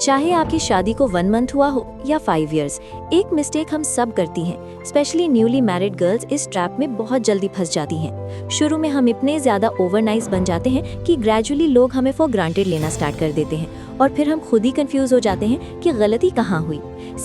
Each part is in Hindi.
चाहे आपकी शादी को 1 मंथ हुआ हो या 5 इयर्स, एक मिस्टेक हम सब करती हैं। स्पेशली न्यूली मैरिड गर्ल्स इस ट्रैप में बहुत जल्दी फंस जाती हैं। शुरू में हम इतने ज्यादा ओवरनाइस बन जाते हैं कि ग्रेजुअली लोग हमें फॉर ग्रांटेड लेना स्टार्ट कर देते हैं और फिर हम खुद ही कंफ्यूज हो जाते हैं कि गलती कहाँ हुई।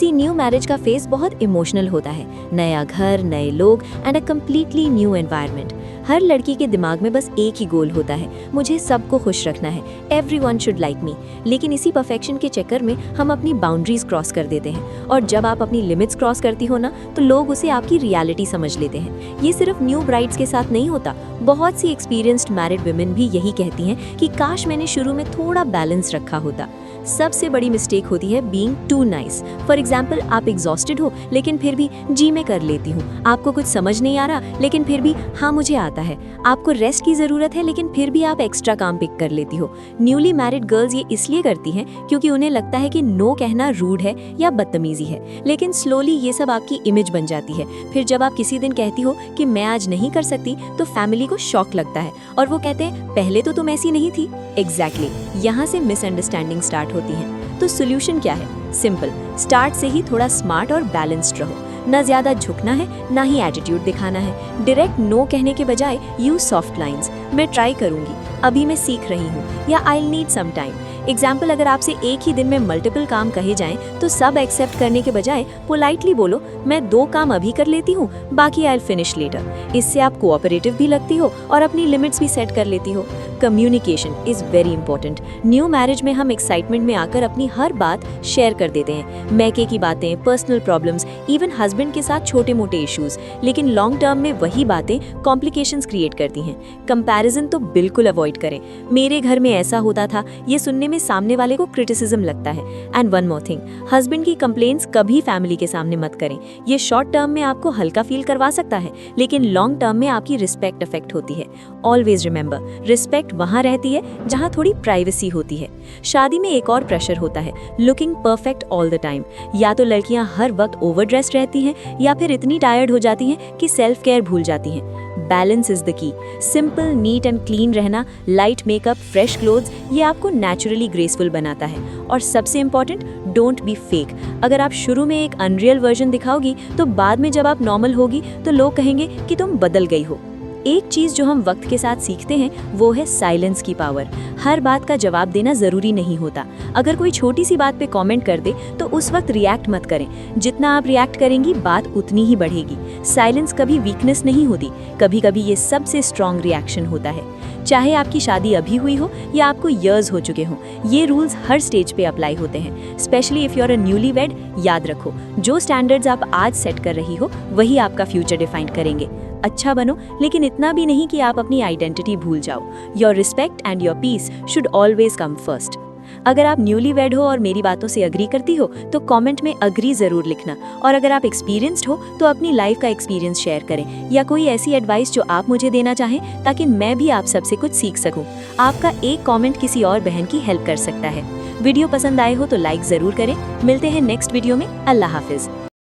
न्यू मैरिज का फेस बहुत इमोशनल होता है। नया घर, नए लोग and a completely new environment. हर लड़की के दिमाग में बस एक ही गोल होता है, मुझे सबको खुश रखना है, एवरीवन शुड लाइक मी। लेकिन इसी परफेक्शन के चक्कर में हम अपनी बाउंड्रीज क्रॉस कर देते हैं और जब आप अपनी लिमिट्स क्रॉस करती हो ना, तो लोग उसे आपकी रियलिटी समझ लेते हैं। ये सिर्फ न्यू ब्राइड्स के साथ नहीं होता, बहुत सी एक्सपीरियंस्ड मैरिड वुमेन भी यही कहती हैं कि काश मैंने शुरू में थोड़ा बैलेंस रखा होता। सबसे बड़ी मिस्टेक होती है being too nice. For example, आप एग्जॉस्टेड हो लेकिन फिर भी जी मैं कर लेती हूँ। आपको कुछ समझ नहीं आ रहा लेकिन फिर भी हाँ मुझे आता है। आपको रेस्ट की जरूरत है लेकिन फिर भी आप एक्स्ट्रा काम पिक कर लेती हो। न्यूली मैरिड गर्ल्स ये इसलिए करती हैं क्योंकि उन्हें लगता है कि नो कहना रूड है या बदतमीजी है, लेकिन स्लोली ये सब आपकी इमेज बन जाती है। फिर जब आप किसी दिन कहती हो कि मैं आज नहीं कर सकती, तो फैमिली को शॉक लगता है और वो कहते हैं पहले तो तुम ऐसी नहीं थी। एग्जैक्टली, यहाँ से मिसअंडरस्टैंडिंग स्टार्ट होती है। तो सोल्यूशन क्या है? सिंपल, स्टार्ट से ही थोड़ा स्मार्ट और बैलेंस्ड रहो। ना ज्यादा झुकना है, ना ही एटीट्यूड दिखाना है। डायरेक्ट नो कहने के बजाय यूज सॉफ्ट लाइंस। मैं ट्राई करूंगी, अभी मैं सीख रही हूँ, या I need some time. Example, अगर आपसे एक ही दिन में मल्टीपल काम कहे जाएं, तो सब एक्सेप्ट करने के बजाय पोलाइटली बोलो मैं 2 काम अभी कर लेती हूँ, बाकी आई विल फिनिश लेटर। इससे आप कोऑपरेटिव भी लगती हो और अपनी लिमिट्स भी सेट कर लेती हो। Communication is very important. New marriage में हम एक्साइटमेंट में आकर अपनी हर बात शेयर कर देते हैं, मैके की बातें, पर्सनल प्रॉब्लम्स, इवन हस्बैंड के साथ छोटे मोटे इश्यूज। लेकिन लॉन्ग टर्म में वही बातें कॉम्प्लिकेशंस क्रिएट करती हैं। कंपैरिजन तो बिल्कुल अवॉइड करें। मेरे घर में ऐसा होता था, ये सुनने में सामने वाले को क्रिटिसिज्म लगता है। And one more thing, husband की कंप्लेंट्स कभी फैमिली के सामने मत करें। ये शॉर्ट टर्म में आपको हल्का फील करवा सकता है, लेकिन लॉन्ग टर्म में आपकी रिस्पेक्ट अफेक्ट होती है। ऑलवेज रिमेंबर, रिस्पेक्ट वहाँ रहती है जहाँ थोड़ी प्राइवेसी होती है। शादी में एक और प्रेशर होता है, looking perfect all the time. या तो लड़कियां हर वक्त ओवरड्रेस्ड रहती हैं या फिर इतनी टायर्ड हो जाती हैं कि सेल्फ केयर भूल जाती हैं। Balance is the key. Simple, neat and clean रहना, लाइट मेकअप, फ्रेश क्लोथ्स, ये आपको नेचुरली ग्रेसफुल बनाता है। और सबसे इम्पोर्टेंट, डोंट बी फेक। अगर आप शुरू में एक अनरियल वर्जन दिखाओगी, तो बाद में जब आप नॉर्मल होगी तो लोग कहेंगे कि तुम बदल गई हो। एक चीज जो हम वक्त के साथ सीखते हैं वो है साइलेंस की पावर। हर बात का जवाब देना जरूरी नहीं होता। अगर कोई छोटी सी बात पे कमेंट कर दे तो उस वक्त रिएक्ट मत करें। जितना आप रिएक्ट करेंगी, बात उतनी ही बढ़ेगी। साइलेंस कभी वीकनेस नहीं होती, कभी कभी ये सबसे स्ट्रॉन्ग रिएक्शन होता है। चाहे आपकी शादी अभी हुई हो या आपको इयर्स हो चुके हों, ये रूल्स हर स्टेज पे अप्लाई होते हैं। Specially if you are a newly wed, याद रखो, जो स्टैंडर्ड्स आप आज सेट कर रही हो वही आपका फ्यूचर डिफाइन करेंगे। अच्छा बनो, लेकिन इतना भी नहीं कि आप अपनी आइडेंटिटी भूल जाओ। Your respect and your peace should always come first. अगर आप न्यूली वेड हो और मेरी बातों से अग्री करती हो तो कमेंट में अग्री जरूर लिखना। और अगर आप एक्सपीरियंस्ड हो तो अपनी लाइफ का एक्सपीरियंस शेयर करें, या कोई ऐसी एडवाइस जो आप मुझे देना चाहें, ताकि मैं भी आप सबसे कुछ सीख सकूं। आपका एक कमेंट किसी और बहन की हेल्प कर सकता है। वीडियो पसंद आए हो तो लाइक जरूर करें। मिलते हैं नेक्स्ट वीडियो में। अल्लाह हाफिज।